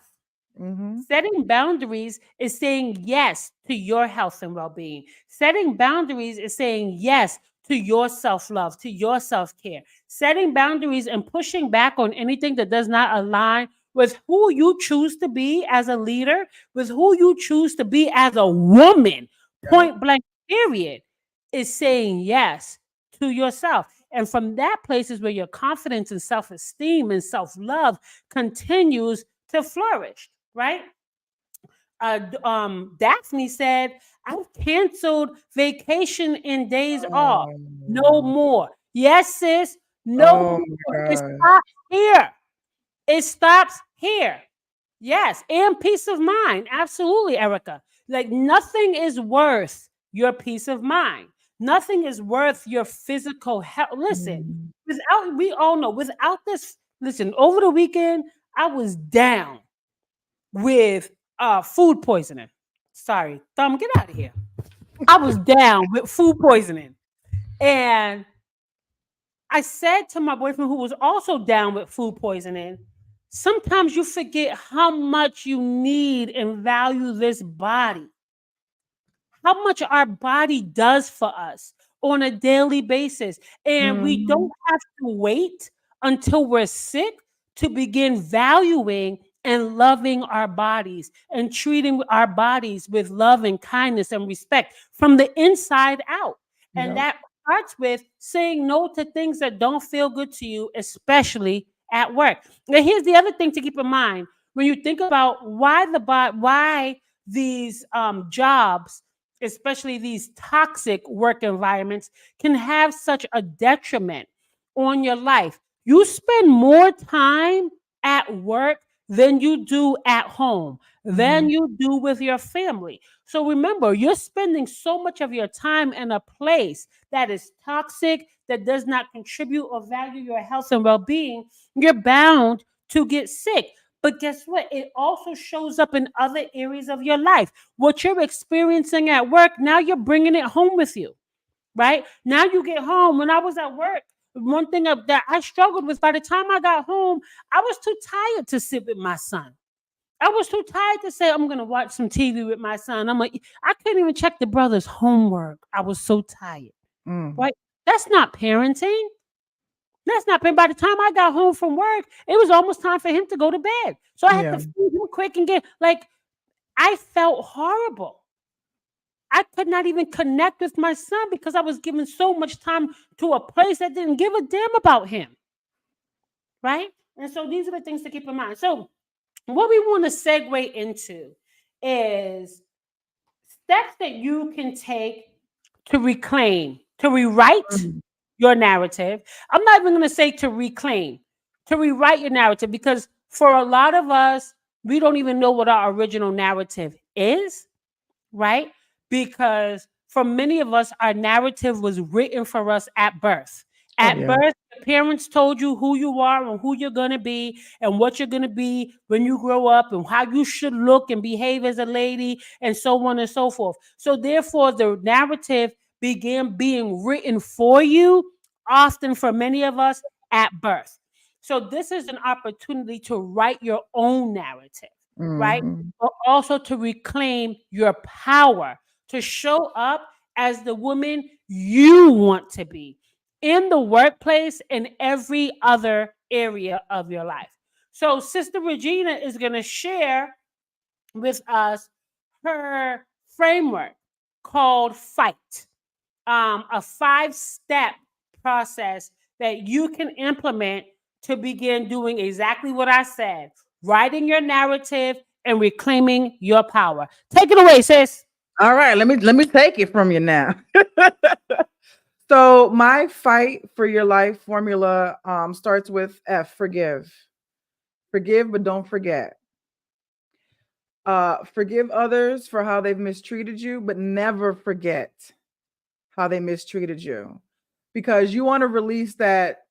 Mhm. Setting boundaries is saying yes to your health and well being. Setting boundaries is saying yes to your self love, to your self care. Setting boundaries and pushing back on anything that does not align with who you choose to be as a leader, with who you choose to be as a woman, Yep. point blank, period, is saying yes to yourself. And from that place is where your confidence and self esteem and self love continues to flourish, right? Daphne said, I've canceled vacation and days off. No Oh, more. Yes, sis, no oh more. my It gosh. stops here. It stops here. Yes, and peace of mind. Absolutely, Erica. Like nothing is worth your peace of mind. Nothing is worth your physical health. Listen, Mhm. without we all know, without this, listen, over the weekend, I was down with food poisoning. Sorry, Thumb, get out of here. I was down with food poisoning. And I said to my boyfriend, who was also down with food poisoning, sometimes you forget how much you need and value this body, how much our body does for us on a daily basis. And we don't Mhm. have to wait until we're sick to begin valuing and loving our bodies and treating our bodies with love and kindness and respect from the inside out. And Yep. that starts with saying no to things that don't feel good to you, especially at work. Now, here's the other thing to keep in mind when you think about why these jobs, especially these toxic work environments, can have such a detriment on your life. You spend more time at work than you do at home, than Mhm. you do with your family. So remember, you're spending so much of your time in a place that is toxic, that does not contribute or value your health and well being. You're bound to get sick. But guess what? It also shows up in other areas of your life. What you're experiencing at work, now you're bringing it home with you, right? Now you get home. When I was at work, one thing that I struggled with, by the time I got home, I was too tired to sit with my son. I was too tired to say, I'm going to watch some TV with my son. I couldn't even check the brother's homework. I was so tired, Mm. right? That's not parenting. That's not parenting. By the time I got home from work, it was almost time for him to go to bed. So I had to Yeah. feed him quick and get, like, I felt horrible. I could not even connect with my son because I was giving so much time to a place that didn't give a damn about him, right? And so these are the things to keep in mind. So, what we want to segue into is steps that you can take to reclaim, to rewrite Mm. your narrative. I'm not even going to say to reclaim, to rewrite your narrative, because for a lot of us, we don't even know what our original narrative is, right? Because for many of us, our narrative was written for us at birth. Oh At yeah. birth, the parents told you who you are and who you're going to be and what you're going to be when you grow up and how you should look and behave as a lady and so on and so forth. So, therefore, the narrative began being written for you, often for many of us at birth. So, this is an opportunity to write your own narrative, right? Mhm. But also to reclaim your power, to show up as the woman you want to be in the workplace and every other area of your life. So, Sister Regina is going to share with us her framework called FIGHT, a 5-step process that you can implement to begin doing exactly what I said, writing your narrative and reclaiming your power. Take it away, sis. All right, let me take it from you now. So my fight for your life formula starts with F, forgive. Forgive but don't forget. Forgive others for how they've mistreated you, but never forget how they mistreated you. Because you want to release that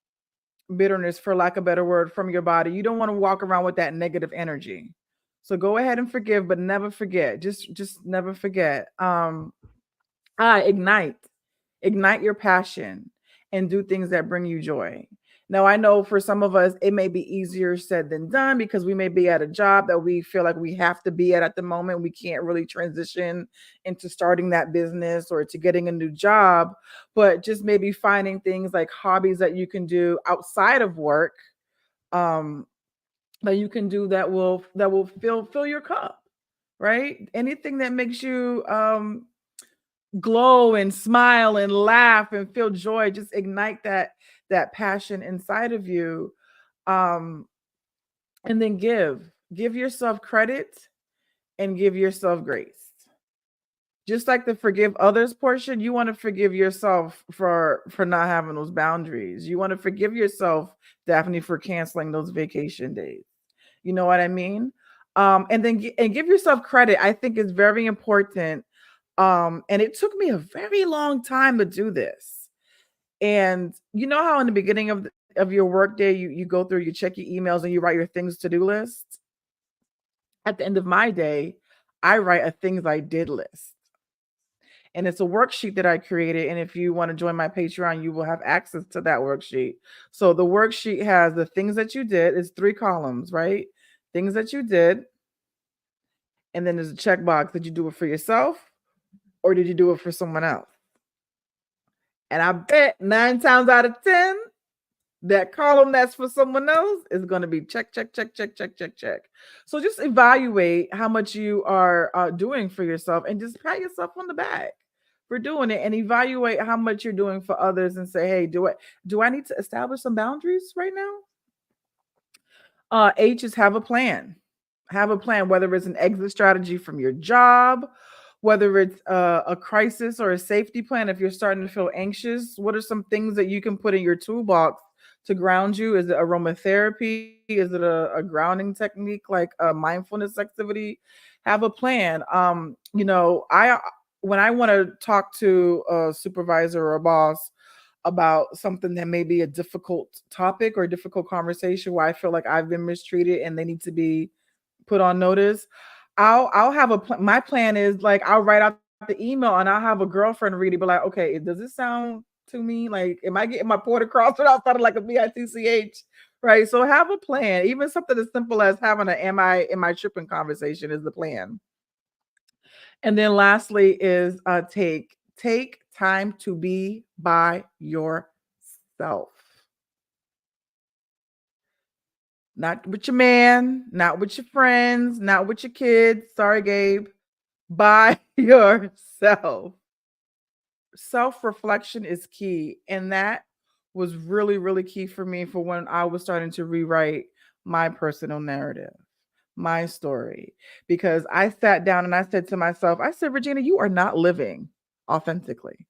bitterness, for lack of a better word, from your body. You don't want to walk around with that negative energy. So go ahead and forgive, but never forget. Just never forget. Ignite. Ignite your passion and do things that bring you joy. Now, I know for some of us, it may be easier said than done because we may be at a job that we feel like we have to be at the moment. We can't really transition into starting that business or to getting a new job, but just maybe finding things like hobbies that you can do outside of work, um, that you can do that will fill your cup, right? Anything that makes you glow and smile and laugh and feel joy, just ignite that passion inside of you. um and then give yourself credit and give yourself grace. Just like the forgive others portion, you want to forgive yourself for not having those boundaries. You want to forgive yourself, Daphne, for canceling those vacation days. You know what I mean? And then and give yourself credit. I think is very important. And it took me a very long time to do this. And you know how in the beginning of your work day, you go through, you check your emails and you write your things to do list. At the end of my day, I write a things I did list. And it's a worksheet that I created. And if you want to join my Patreon, you will have access to that worksheet. So the worksheet has the things that you did, it's 3 columns, right? Things that you did. And then there's a checkbox. Did you do it for yourself or did you do it for someone else? And I bet 9 times out of 10, that column that's for someone else is going to be check, check, check, check, check, check, check. So just evaluate how much you are doing for yourself and just pat yourself on the back for doing it, and evaluate how much you're doing for others and say, hey, do I need to establish some boundaries right now? H is have a plan. Have a plan, whether it's an exit strategy from your job, whether it's a crisis or a safety plan. If you're starting to feel anxious, what are some things that you can put in your toolbox to ground you? Is it aromatherapy? Is it a grounding technique like a mindfulness activity? Have a plan. When I want to talk to a supervisor or a boss about something that may be a difficult topic or a difficult conversation where I feel like I've been mistreated and they need to be put on notice, I'll have my plan is like I'll write out the email and I'll have a girlfriend read it, be like, okay, does it sound to me like, am I getting my point across without sounding like a bitch? Right. So have a plan. Even something as simple as having an am I tripping conversation is the plan. And then lastly is take time to be by yourself. Not with your man, not with your friends, not with your kids. Sorry, Gabe. By yourself. Self-reflection is key. And that was really, really key for me for when I was starting to rewrite my personal narrative, my story. Because I sat down and I said to myself, I said, Regina, you are not living authentically.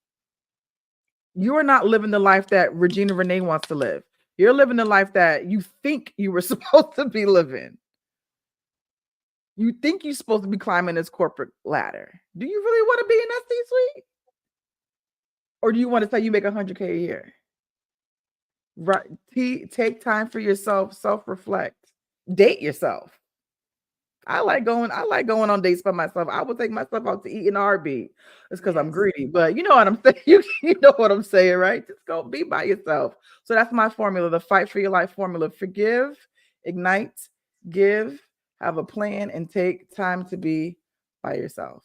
You are not living the life that Regina Renee wants to live. You're living the life that you think you were supposed to be living. You think you're supposed to be climbing this corporate ladder. Do you really want to be in that C-suite? Or do you want to say you make $100K a year? Right. Take time for yourself, self-reflect, date yourself. I like going on dates by myself. I will take myself out to eat in a heartbeat. It's because I'm greedy, but you know what I'm saying. You know what I'm saying, right? Just go be by yourself. So that's my formula, the fight for your life formula. Forgive, ignite, give, have a plan, and take time to be by yourself.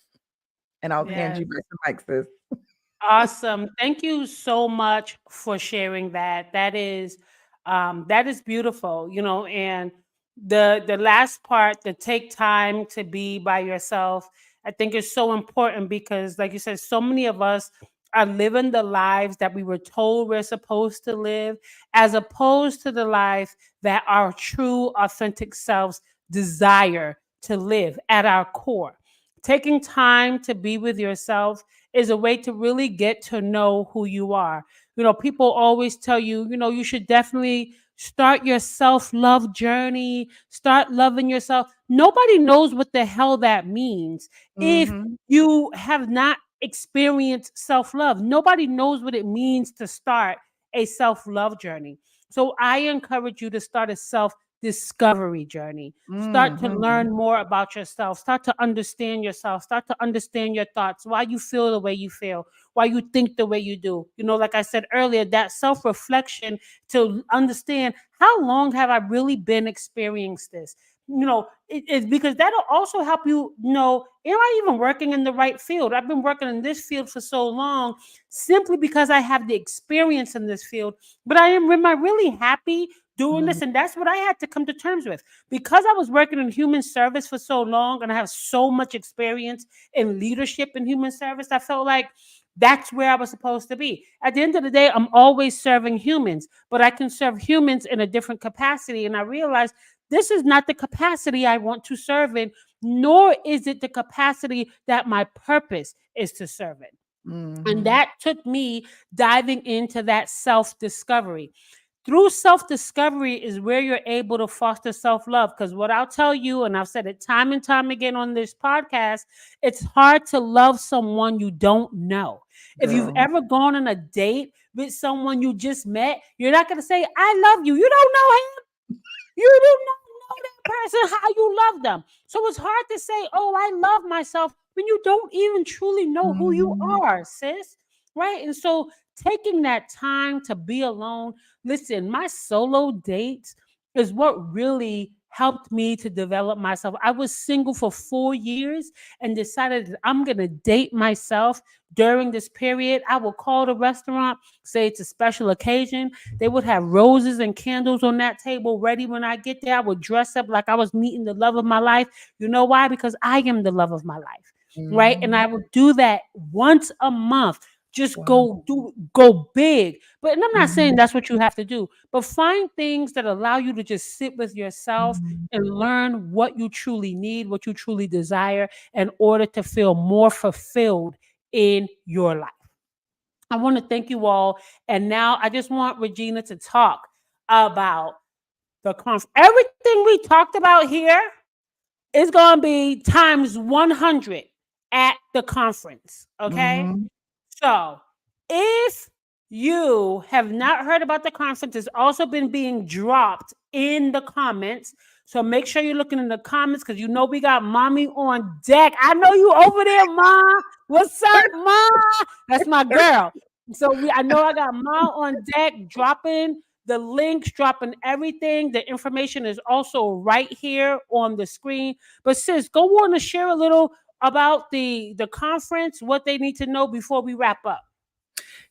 And I'll hand Yes. you back the mic, sis. Awesome. Thank you so much for sharing that. That is beautiful, and the last part, to take time to be by yourself, I think is so important because like you said, so many of us are living the lives that we were told we're supposed to live, as opposed to the life that our true authentic selves desire to live at our core. Taking time to be with yourself is a way to really get to know who you are. People always tell you, you should definitely start your self love journey, start loving yourself. Nobody knows what the hell that means if Mm-hmm. you have not experienced self love. Nobody knows what it means to start a self love journey. So I encourage you to start a self discovery journey. Start to Mm-hmm. learn more about yourself. Start to understand yourself. Start to understand your thoughts, why you feel the way you feel, why you think the way you do. Like I said earlier, that self reflection to understand how long have I really been experiencing this. It's because that'll also help you know, am I even working in the right field? I've been working in this field for so long simply because I have the experience in this field. But am I really happy doing Mm-hmm. this? And that's what I had to come to terms with. Because I was working in human service for so long and I have so much experience in leadership in human service, I felt like that's where I was supposed to be. At the end of the day, I'm always serving humans, but I can serve humans in a different capacity. And I realized this is not the capacity I want to serve in, nor is it the capacity that my purpose is to serve in. And Mm-hmm. that took me diving into that self discovery. through self-discovery is where you're able to foster self-love. Because what I'll tell you, and I've said it time and time again on this podcast, it's hard to love someone you don't know. If you've Girl. ever gone on a date with someone you just met, you're not going to say, I love you. You don't know him. You do not know that person how you love them. So it's hard to say, oh, I love myself when you don't even truly know who you Mhm. are, sis. Right. And so taking that time to be alone, listen, my solo dates is what really helped me to develop myself. I was single for 4 years and decided that I'm going to date myself during this period. I will call the restaurant, say it's a special occasion. They would have roses and candles on that table ready when I get there. I would dress up like I was meeting the love of my life. You know why? Because I am the love of my life. Right. And Mhm. I would do that once a month. Just Wow. go big. But and I'm not saying Mhm. that's what you have to do, but find things that allow you to just sit with yourself Mhm. and learn what you truly need, what you truly desire in order to feel more fulfilled in your life. I want to thank you all. And now I just want Regina to talk about the conference. Everything we talked about here is going to be times 100 at the conference. Okay. Mhm. So, if you have not heard about the conference, it's also been being dropped in the comments. So make sure you're looking in the comments because you know we got mommy on deck. I know you over there, ma. What's up, ma? That's my girl. I know I got ma on deck dropping the links, dropping everything. The information is also right here on the screen. But sis, go on to share a little about the conference, what they need to know before we wrap up.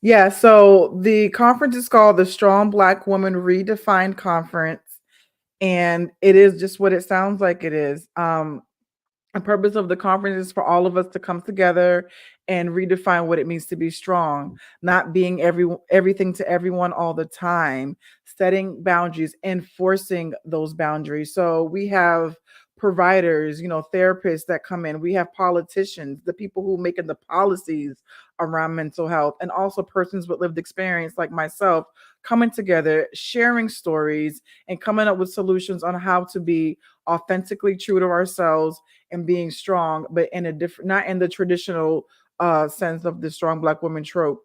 Yeah, so the conference is called the Strong Black Woman Redefined Conference, and it is just what it sounds like it is. The purpose of the conference is for all of us to come together and redefine what it means to be strong, not being everything to everyone all the time, setting boundaries, enforcing those boundaries. So we have providers, therapists that come in. We have politicians, the people who making the policies around mental health, and also persons with lived experience like myself coming together, sharing stories, and coming up with solutions on how to be authentically true to ourselves and being strong, but in a different, not in the traditional sense of the strong black woman trope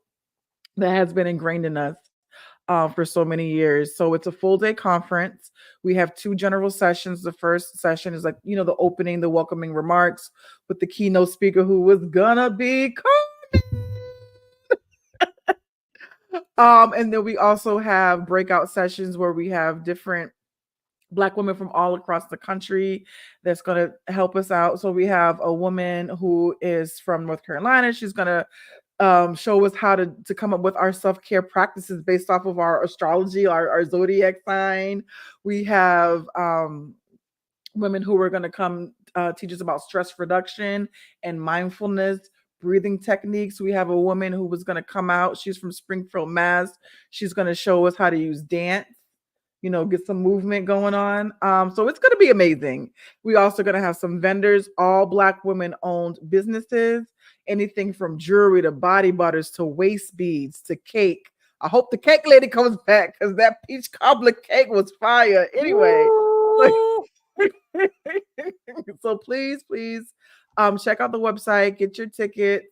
that has been ingrained in us for so many years. So it's a full day conference. We have two general sessions. The first session is like, the opening, the welcoming remarks with the keynote speaker who was gonna be and then we also have breakout sessions where we have different Black women from all across the country that's going to help us out. So we have a woman who is from North Carolina. She's going to show us how to come up with our self-care practices based off of our astrology, our zodiac sign. We have women who are going to come teach us about stress reduction and mindfulness, breathing techniques. We have a woman who was going to come out. She's from Springfield, Mass. She's going to show us how to use dance, get some movement going on. So it's going to be amazing. We also going to have some vendors, all Black women owned businesses, anything from jewelry to body butters to waist beads to cake. I hope the cake lady comes back because that peach cobbler cake was fire. Anyway, like, Ooh. so please, check out the website, get your tickets.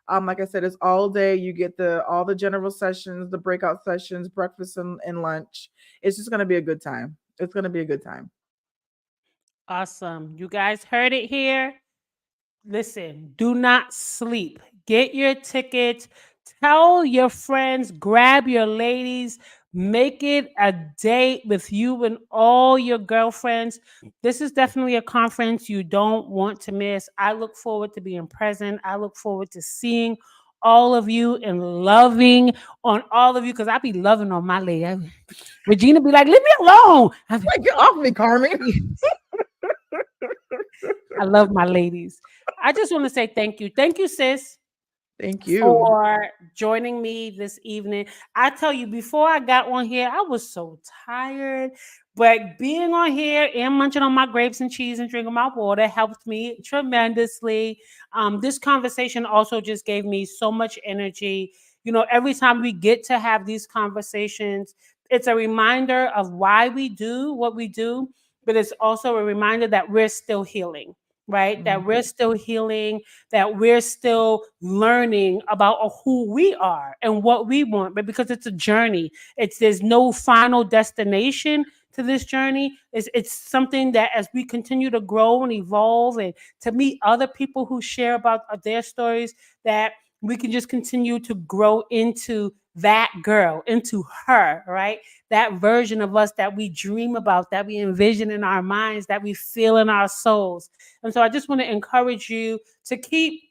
Like I said, it's all day. You get all the general sessions, the breakout sessions, breakfast and lunch. It's just gonna be a good time. It's gonna be a good time. Awesome. You guys heard it here. Listen, do not sleep. Get your tickets. Tell your friends, grab your ladies, make it a date with you and all your girlfriends. This is definitely a conference you don't want to miss. I look forward to being present. I look forward to seeing all of you and loving on all of you because I be loving on my lady. Regina be like, leave me alone. Like, get off me, Carmen. I love my ladies. I just want to say thank you. Thank you, sis, Thank you. for joining me this evening. I tell you, before I got on here, I was so tired. But being on here and munching on my grapes and cheese and drinking my water helped me tremendously. This conversation also just gave me so much energy. Every time we get to have these conversations, It's a reminder of why we do what we do, but it's also a reminder that we're still healing, right? That Mhm. we're still healing, that we're still learning about who we are and what we want. But because it's a journey, there's no final destination to this journey. It's something that as we continue to grow and evolve and to meet other people who share about their stories, that we can just continue to grow into that girl, into her, right? That version of us that we dream about, that we envision in our minds, that we feel in our souls. And so I just want to encourage you to keep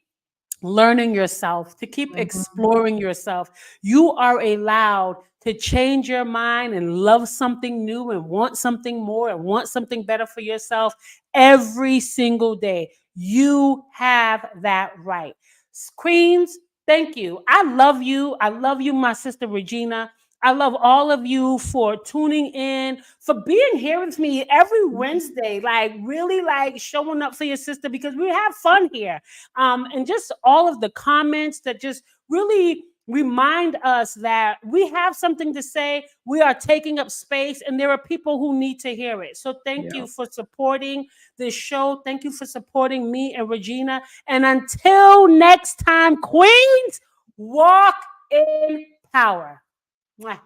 learning yourself, to keep Mhm. exploring yourself. You are allowed to change your mind and love something new and want something more and want something better for yourself every single day. You have that right. Queens, thank you. I love you. I love you, my sister Regina. I love all of you for tuning in, for being here with me every Wednesday, like really like showing up for your sister because we have fun here, and just all of the comments that just really remind us that we have something to say. We are taking up space, and there are people who need to hear it. So, thank you Yep. for supporting this show. Thank you for supporting me and Regina. And until next time, Queens, walk in power. Mwah.